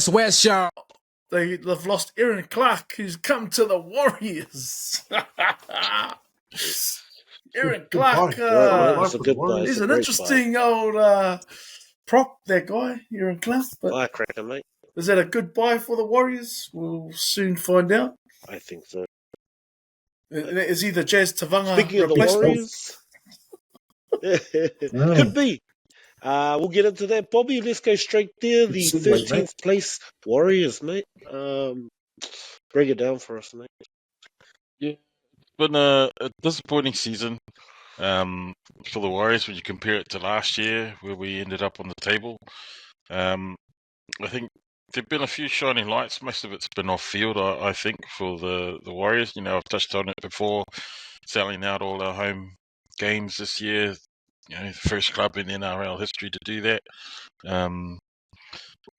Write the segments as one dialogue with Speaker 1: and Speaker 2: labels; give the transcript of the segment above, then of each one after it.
Speaker 1: West, y'all.
Speaker 2: They've lost Aaron Clark, who's come to the Warriors. Aaron Clark, he's an interesting old prop, that guy, Aaron Clark. But
Speaker 3: firecracker, mate.
Speaker 2: Is that a good buy for the Warriors? We'll soon find out.
Speaker 3: I think so.
Speaker 2: Is he the Jazz Tavanga
Speaker 3: Speaking of the Warriors, could be. We'll get into that, Bobby. Let's go straight there. The 13th place Warriors, mate. Break it down for us, mate.
Speaker 4: Yeah, it's been a disappointing season for the Warriors when you compare it to last year, where we ended up on the table. I think there've been a few shining lights. Most of it's been off field, I think, for the Warriors. You know, I've touched on it before, selling out all our home games this year. You know, the first club in NRL history to do that. You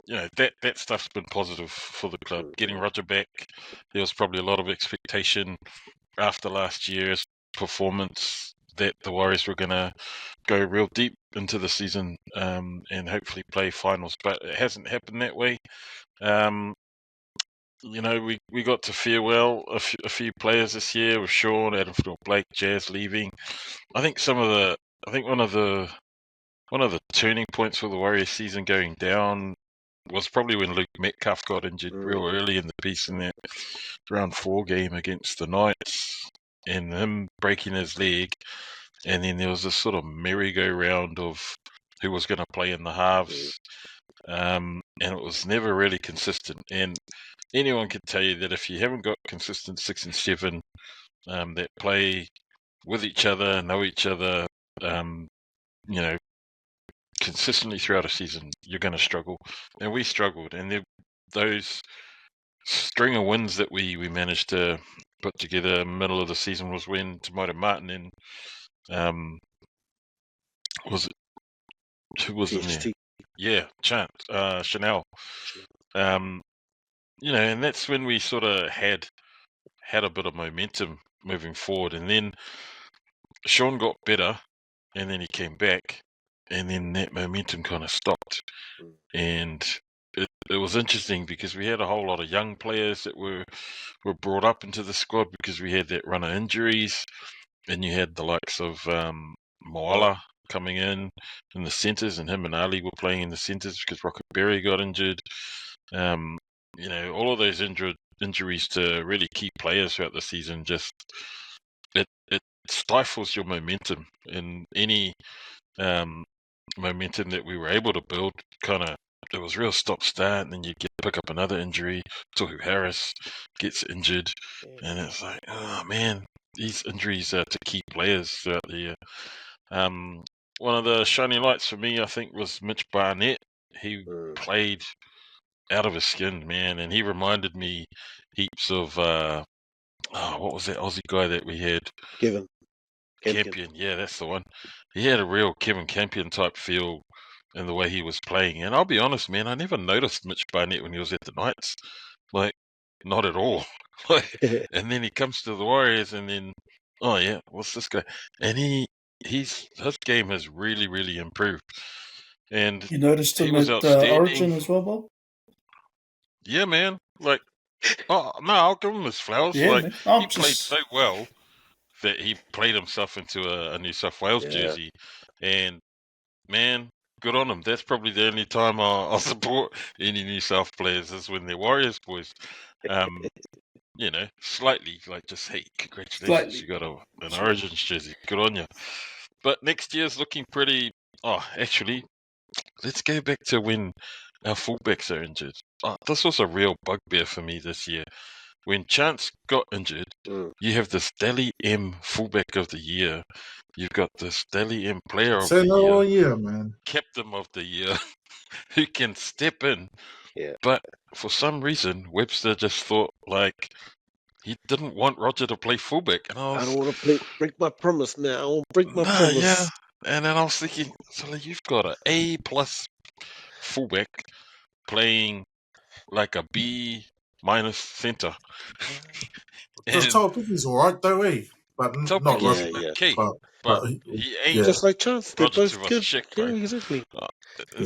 Speaker 4: know, that stuff's been positive for the club. Getting Roger back, there was probably a lot of expectation after last year's performance that the Warriors were going to go real deep into the season and hopefully play finals, but it hasn't happened that way. You know, we got to farewell a few players this year with Shaun, Addin Fonua Blake, Jazz leaving. I think one of the turning points for the Warriors season going down was probably when Luke Metcalf got injured real early in the piece in that round 4 game against the Knights, and him breaking his leg, and then there was this sort of merry-go-round of who was going to play in the halves, and it was never really consistent. And anyone can tell you that if you haven't got consistent 6 and 7 that play with each other, know each other, you know, consistently throughout a season, you're going to struggle. And we struggled. And those string of wins that we managed to put together middle of the season was when Tomato Martin and who was in there? Yeah, Chanel. You know, and that's when we sort of had a bit of momentum moving forward. And then Shaun got better, and then he came back, and then that momentum kind of stopped. And it was interesting because we had a whole lot of young players that were brought up into the squad because we had that run of injuries, and you had the likes of Moala coming in the centres, and him and Ali were playing in the centres because Rocket Berry got injured. You know, all of those injuries to really key players throughout the season just it stifles your momentum, and any momentum that we were able to build it was real stop-start, and then you pick up another injury. Tohu Harris gets injured, and it's like, oh man, these injuries are to key players throughout the year. One of the shining lights for me, I think, was Mitch Barnett. He played out of his skin, man, and he reminded me heaps of what was that Aussie guy that we had?
Speaker 3: Kevin
Speaker 4: Campion. Yeah, that's the one. He had a real Kevin Campion type feel in the way he was playing. And I'll be honest, man, I never noticed Mitch Barnett when he was at the Knights. Like, not at all. And then he comes to the Warriors, and then, oh yeah, what's this guy? And his game has really, really improved. And
Speaker 2: you noticed him at Origin as well, Bob?
Speaker 4: Yeah, man. Like, oh no, I'll give him his flowers.
Speaker 2: Yeah,
Speaker 4: like,
Speaker 2: man.
Speaker 4: he played so well that he played himself into a New South Wales jersey, and man, good on him. That's probably the only time I'll support any New South players is when they're Warriors boys. You know, slightly, like, just, hey, congratulations, you got an Origins jersey. Good on you. But next year's looking pretty. Oh, actually, let's go back to when our fullbacks are injured. Oh, this was a real bugbear for me this year. When Chance got injured, you have this Dally M fullback of the year. You've got this Dally M player of the year,
Speaker 5: man.
Speaker 4: captain of the year, who can step in.
Speaker 3: Yeah.
Speaker 4: But for some reason, Webster just thought, like, he didn't want Roger to play fullback. And I
Speaker 3: don't want to break my promise now. I won't break my promise.
Speaker 4: Yeah. And then I was thinking, so you've got an A+ fullback playing like a B- centre.
Speaker 5: Just Topic is all right, though, eh? But
Speaker 4: Topic
Speaker 5: not
Speaker 4: is okay. But he ain't
Speaker 3: just like Chance. They're
Speaker 4: Roger
Speaker 3: both good.
Speaker 4: Sheck,
Speaker 3: yeah, exactly.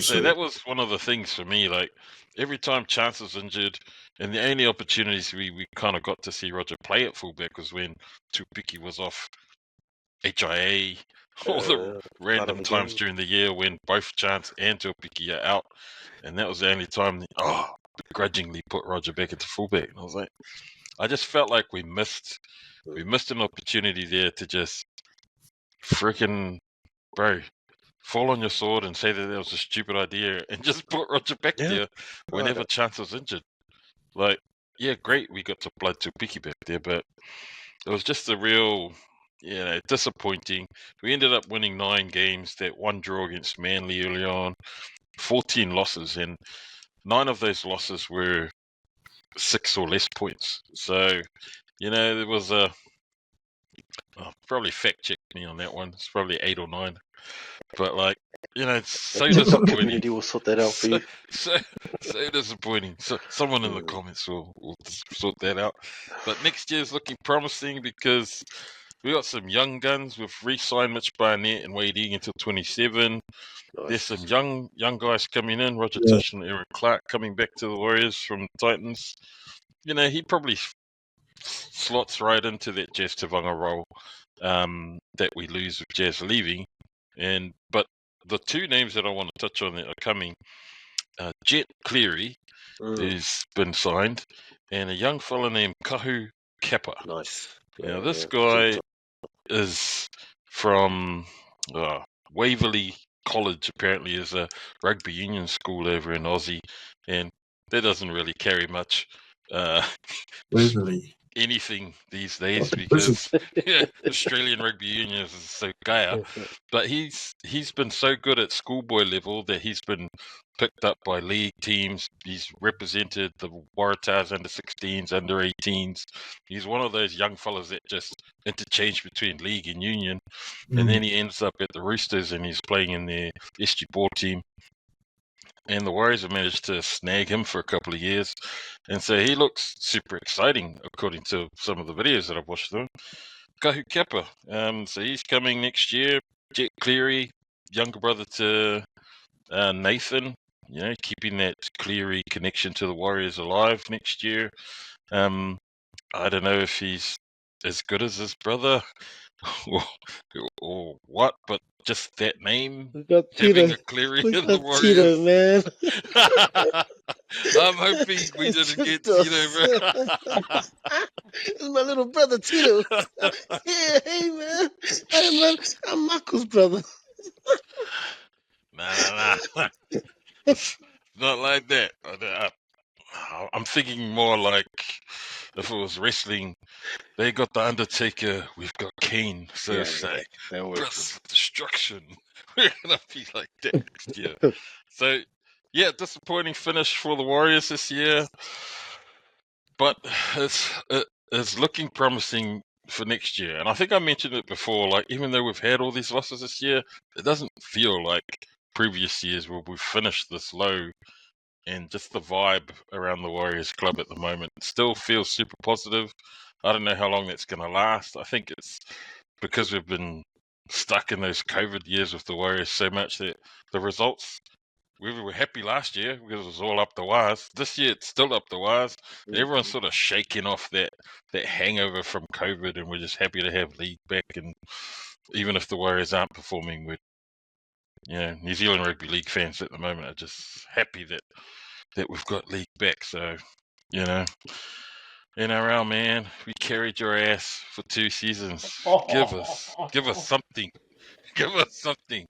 Speaker 4: So that was one of the things for me. Like every time Chance was injured, and the only opportunities we kind of got to see Roger play at fullback was when Tupiki was off HIA, all the random times during the year when both Chance and Tupiki are out, and that was the only time. Begrudgingly put Roger back into fullback, and I was like, I just felt like we missed an opportunity there to just freaking fall on your sword and say that was a stupid idea and just put Roger back there whenever Chance was injured. Like, yeah, great, we got to blood Tupiki back there, but it was just a real, disappointing. We ended up winning 9 games, that one draw against Manly early on, 14 losses, and 9 of those losses were 6 or less points. So, there was probably fact check me on that one. It's probably 8 or 9. But it's so disappointing.
Speaker 3: Community will sort that out for you.
Speaker 4: So disappointing. So someone in the comments will sort that out. But next year's looking promising because we got some young guns. We've re-signed Mitch Barnett and Wade Egan until 27. Nice. There's some young guys coming in. Roger Tush and Aaron Clark coming back to the Warriors from Titans. He probably slots right into that Jazz Tavanga role that we lose with Jazz leaving. But the 2 names that I want to touch on that are coming, Jet Cleary, who's been signed, and a young fella named Kahu Kappa.
Speaker 3: Nice.
Speaker 4: Now, this guy is from Waverley College, apparently, is a rugby union school over in Aussie, and that doesn't really carry much anything these days because Australian rugby union is so gaia. But he's been so good at schoolboy level that he's been picked up by league teams. He's represented the Waratahs under 16s, under 18s. He's one of those young fellas that just interchange between league and union. And then he ends up at the Roosters and he's playing in their SG ball team. And the Warriors have managed to snag him for a couple of years. And so he looks super exciting, according to some of the videos that I've watched of him. Kahu Kappa. So he's coming next year. Jet Cleary, younger brother to Nathan. Keeping that Cleary connection to the Warriors alive next year. I don't know if he's as good as his brother or what, but just that name,
Speaker 3: we got
Speaker 4: having a Cleary in the Warriors.
Speaker 3: Tito, man.
Speaker 4: I'm hoping we didn't get Tito, bro.
Speaker 3: It's my little brother, Tito. Yeah, hey, man. I'm Michael's brother.
Speaker 4: Nah. It's not like that. I'm thinking more like if it was wrestling, they got the Undertaker, we've got Kane. So say, Brothers of Destruction. We're gonna be like that next year. So disappointing finish for the Warriors this year, but it's looking promising for next year. And I think I mentioned it before. Even though we've had all these losses this year, it doesn't feel like previous years where we've finished this low. And just the vibe around the Warriors club at the moment still feels super positive. I don't know how long that's going to last. I think it's because we've been stuck in those COVID years with the Warriors so much that the results, we were happy last year because it was all up the wires. This year it's still up the wires. Everyone's sort of shaking off that hangover from COVID, and we're just happy to have league back. And even if the Warriors aren't performing, we're New Zealand Rugby League fans at the moment are just happy that we've got league back. So, NRL, man, we carried your ass for 2 seasons. Give us something. Give us something.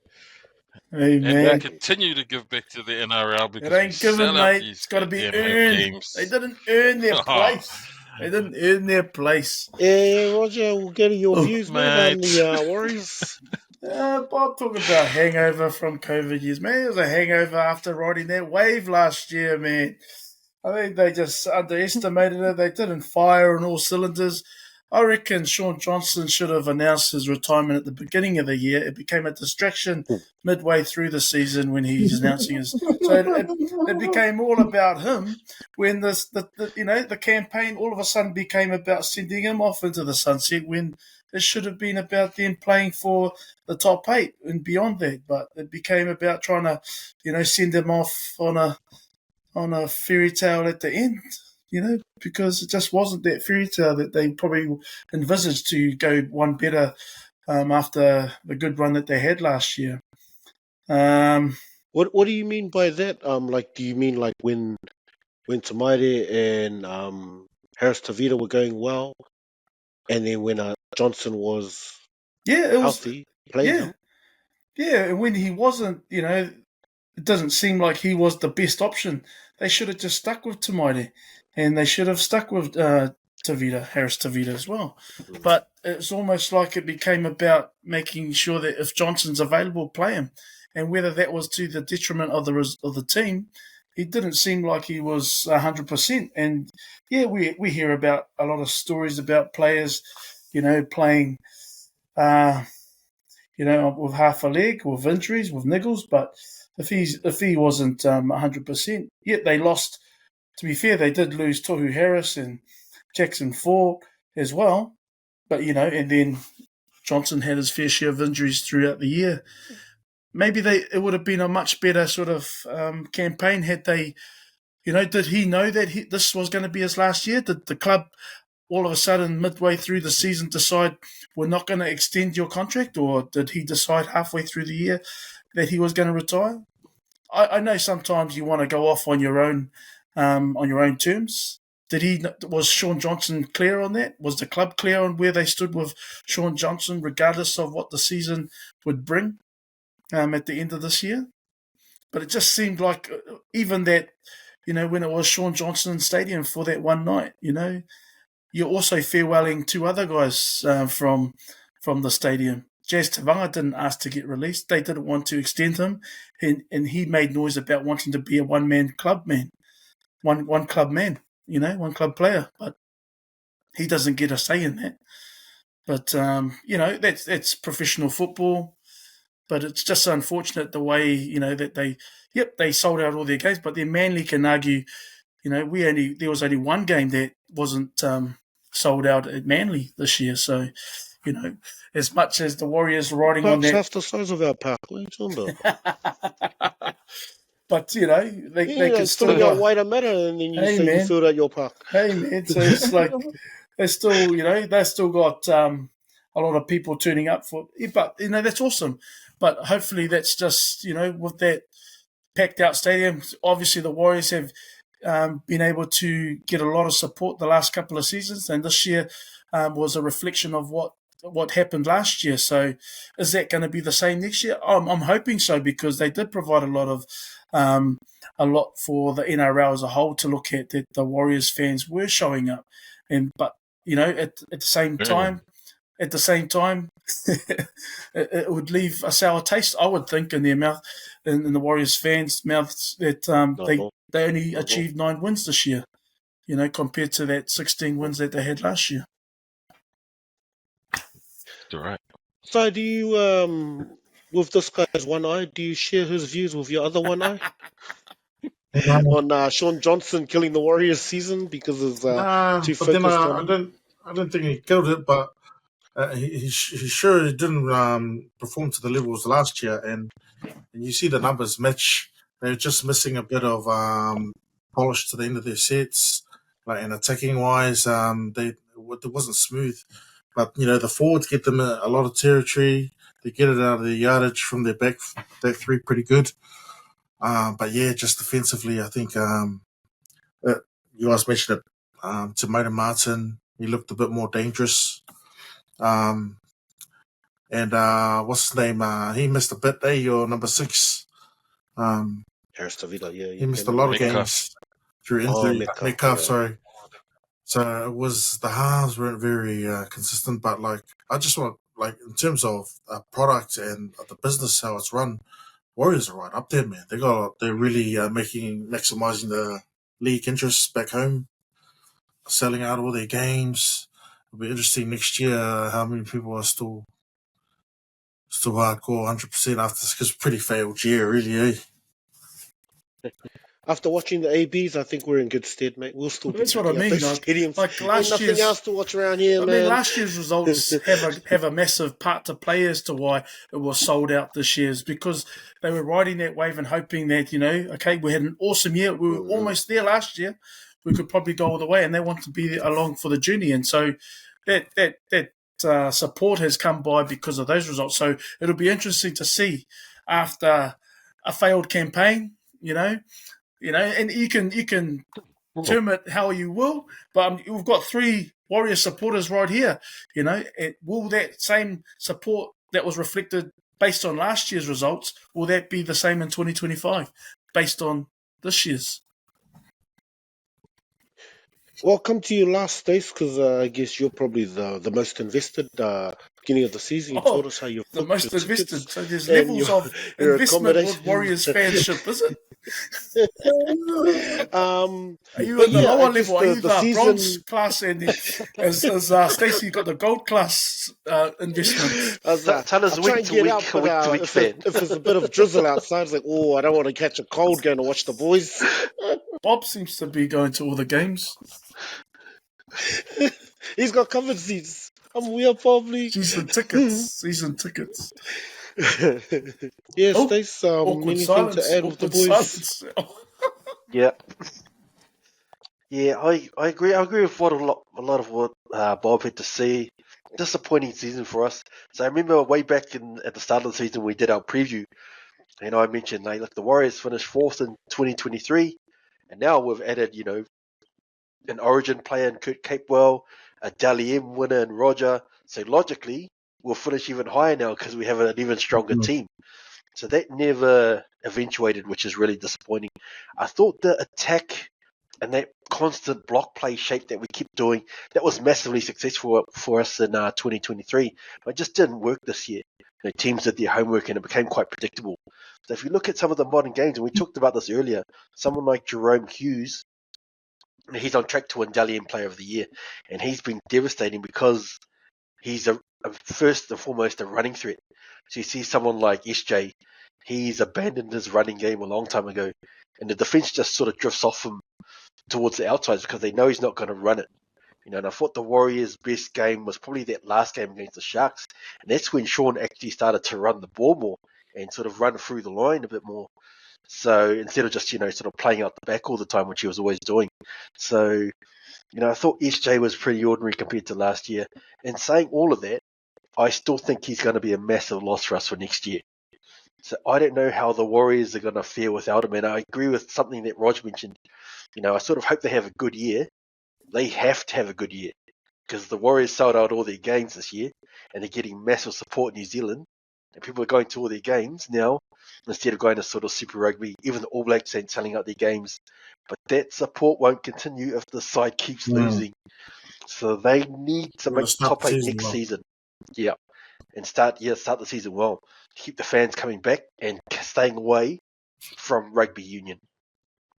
Speaker 2: Hey, man.
Speaker 4: And we continue to give back to the NRL because
Speaker 2: it ain't given, mate. It's got to be earned. Games. They didn't earn their place. They didn't earn their place.
Speaker 3: Yeah, Roger, we'll get your views, mate, on the Warriors.
Speaker 2: Bob talking about hangover from COVID years, man. It was a hangover after riding that wave last year, man. I think they just underestimated it. They didn't fire on all cylinders. I reckon Shaun Johnson should have announced his retirement at the beginning of the year. It became a distraction midway through the season when he's announcing his. So it became all about him when the campaign all of a sudden became about sending him off into the sunset when it should have been about them playing for the top 8 and beyond that. But it became about trying to, send him off on a fairy tale at the end. Because it just wasn't that fairy tale that they probably envisaged to go one better after the good run that they had last year.
Speaker 3: What do you mean by that? Do you mean like when Tamaire and Harris Tavita were going well, and then when Johnson was healthy, playing?
Speaker 2: Yeah, and when he wasn't, it doesn't seem like he was the best option. They should have just stuck with Tamaire, and they should have stuck with Harris Tavita as well. But it's almost like it became about making sure that if Johnson's available, play him. And whether that was to the detriment of the team, he didn't seem like he was 100%. And yeah, we hear about a lot of stories about players, playing, with half a leg, with injuries, with niggles. But if he wasn't 100%, yet they lost. To be fair, they did lose Tohu Harris and Jackson Ford as well. But and then Johnson had his fair share of injuries throughout the year. Maybe it would have been a much better sort of campaign had they, did he know that this was going to be his last year? Did the club all of a sudden midway through the season decide we're not going to extend your contract, or did he decide halfway through the year that he was going to retire? I know sometimes you want to go off on your own terms. Was Shaun Johnson clear on that? Was the club clear on where they stood with Shaun Johnson, regardless of what the season would bring at the end of this year? But it just seemed like even that, when it was Shaun Johnson Stadium for that one night, you're also farewelling 2 other guys from the stadium. Jazz Tavanga didn't ask to get released. They didn't want to extend him, and he made noise about wanting to be a one club man, one club man, one club player. But he doesn't get a say in that. But that's professional football. But it's just unfortunate the way that they sold out all their games. But then Manly can argue, there was only one game that wasn't sold out at Manly this year. So, as much as the Warriors riding on that,
Speaker 3: half the size of our park. What are you talking about?
Speaker 2: But they can still
Speaker 3: got wider matter, and then you filled out your park.
Speaker 2: Hey man, so it's like they still got a lot of people turning up for. But that's awesome. But hopefully that's just with that packed out stadium. Obviously the Warriors have been able to get a lot of support the last couple of seasons, and this year was a reflection of what happened last year. So is that going to be the same next year? I'm hoping so, because they did provide a lot for the NRL as a whole to look at, that the Warriors fans were showing up, but at the same time. At the same time, it would leave a sour taste, I would think, in their mouth, in the Warriors fans' mouths, that they only achieved 9 wins this year, compared to that 16 wins that they had last year.
Speaker 4: All right.
Speaker 3: So do you, with this guy's one eye, do you share his views with your other one eye? On Shaun Johnson killing the Warriors season because of too focused on.
Speaker 5: I don't think he killed it, but he sure didn't perform to the levels last year, and you see the numbers match. They're just missing a bit of polish to the end of their sets, like in attacking wise. It wasn't smooth, but the forwards get them a lot of territory. They get it out of the yardage from their back three pretty good. But yeah, just defensively, I think you guys mentioned it. Tomato Martin, he looked a bit more dangerous. And what's his name? He missed a bit there. Your number 6.
Speaker 3: Harris Tavita, yeah.
Speaker 5: He missed a lot of games through injury. Metcalf, sorry. So it was, the halves weren't very consistent, but I just want, in terms of product and the business, how it's run, Warriors are right up there, man. They're really maximizing the league interests back home, selling out all their games. It'll be interesting next year how many people are still hardcore 100% after this, because pretty failed year, really,
Speaker 3: After watching the ABs, I think we're in good stead, mate. We'll still be
Speaker 2: That's what I
Speaker 3: happy at
Speaker 2: mean.
Speaker 3: those stadiums.
Speaker 2: Like
Speaker 3: Ain't
Speaker 2: last
Speaker 3: nothing
Speaker 2: year's,
Speaker 3: else to watch around here,
Speaker 2: I
Speaker 3: man.
Speaker 2: mean, last year's results have a massive part to play as to why it was sold out this year's, because they were riding that wave and hoping that, okay, we had an awesome year. We were almost there last year. We could probably go all the way, and they want to be along for the journey. And so that support has come by because of those results. So it'll be interesting to see after a failed campaign, and you can term it how you will, but we've got 3 Warrior supporters right here. Will that same support that was reflected based on last year's results, will that be the same in 2025 based on this year's?
Speaker 3: Well, I'll come to you last, Stace, because I guess you're probably the most invested. Beginning of the season, you told us how you
Speaker 2: the
Speaker 3: booked
Speaker 2: most
Speaker 3: your
Speaker 2: invested.
Speaker 3: tickets
Speaker 2: So there's
Speaker 3: and
Speaker 2: levels of
Speaker 3: your
Speaker 2: investment with
Speaker 3: accommodation.
Speaker 2: Warriors fanship, is it? Are you
Speaker 3: but
Speaker 2: in the
Speaker 3: yeah, I
Speaker 2: lower
Speaker 3: guess
Speaker 2: level? Are you
Speaker 3: the
Speaker 2: the
Speaker 3: season.
Speaker 2: bronze class? And as Stacey got the gold class investment.
Speaker 1: Tana's
Speaker 3: I'll try and get out, but
Speaker 1: week fan.
Speaker 3: if there's a bit of drizzle outside, it's like, oh, I don't want to catch a cold going to watch the boys.
Speaker 2: Bob seems to be going to all the games.
Speaker 3: He's got covered seats. We are probably
Speaker 2: Season tickets.
Speaker 3: Yeah,
Speaker 2: Oh,
Speaker 3: Stace,
Speaker 2: awkward
Speaker 3: anything
Speaker 2: silence.
Speaker 3: to add with the boys?
Speaker 1: Yeah. Yeah, I agree. I agree with a lot of what Bob had to say. Disappointing season for us. So I remember way back at the start of the season we did our preview, and I mentioned like the Warriors finished 4th in 2023, and now we've added an Origin player in Kurt Capewell, a Dally M winner in Roger. So logically we'll finish even higher now because we have an even stronger team. So that never eventuated, which is really disappointing. I thought the attack and that constant block play shape that we kept doing, that was massively successful for us in 2023, but it just didn't work this year. Teams did their homework and it became quite predictable. So if you look at some of the modern games, and we talked about this earlier, someone like Jerome Hughes, he's on track to win Dally M Player of the Year, and he's been devastating because he's a first and foremost a running threat. So you see someone like SJ, he's abandoned his running game a long time ago, and the defense just sort of drifts off him towards the outsides because they know he's not going to run it. And I thought the Warriors' best game was probably that last game against the Sharks, and that's when Shaun actually started to run the ball more and sort of run through the line a bit more. So instead of just sort of playing out the back all the time, which he was always doing. So I thought SJ was pretty ordinary compared to last year. And saying all of that, I still think he's going to be a massive loss for us for next year. So I don't know how the Warriors are going to fare without him. And I agree with something that Rog mentioned. I sort of hope they have a good year. They have to have a good year because the Warriors sold out all their games this year and they're getting massive support in New Zealand. And people are going to all their games now instead of going to sort of Super Rugby. Even the All Blacks ain't selling out their games. But that support won't continue if the side keeps losing. So they need to make top 8 next season. Yeah. And start the season well. Keep the fans coming back and staying away from rugby union.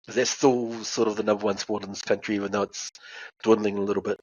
Speaker 1: Because that's still sort of the number one sport in this country, even though it's dwindling a little bit.